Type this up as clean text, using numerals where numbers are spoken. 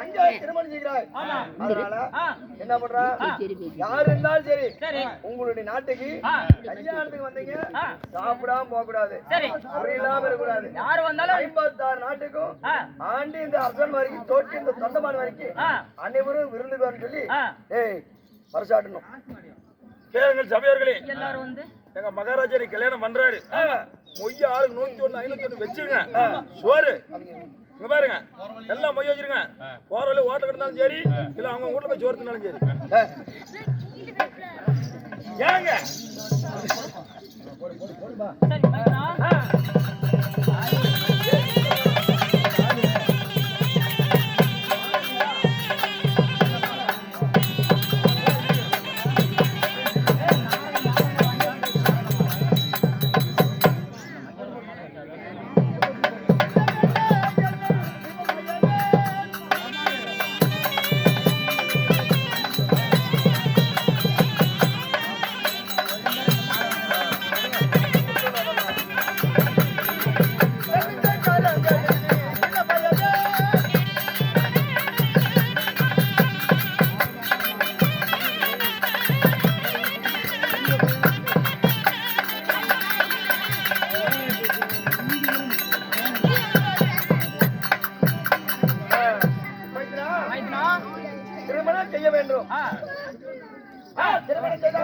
அங்கே திருமணம் செய்கிறாய். அதனால என்ன பண்றா, யாரு இருந்தாலும் சரி உங்களுடைய நாட்டுக்கு கல்யாணத்துக்கு வந்தீங்க, சாப்பிடாம போக கூடாது, இல்லாம இருக்கக்கூடாது. யாரு வந்தாலும் 56 நாட்டுக்கும் ஆண்டி இந்த அரசன் வரைக்கும் தோற்று இந்த தொண்டமான வரைக்கும் அனைவரும் விருந்துக்கு சொல்லி பரிசாட்டணும். கேளுங்கள் சபையர்களே, எல்லாரும் வந்து எங்க மகாராஜா கல்யாணம் பண்றாரு. மொய்ய ஆளுக்கு 101 501 வச்சிருங்க. சோறு இங்க பாருங்க, எல்லாம் மொய்ய வச்சிருங்க. போற வழி ஓட்ட கிடந்தாலும் சரி, இல்ல அவங்க வீட்டுல போய் சோறு தின்னாலும் சரி. ஏங்க திருமணம் செய்ய வேண்டும். திருமணம் செய்ய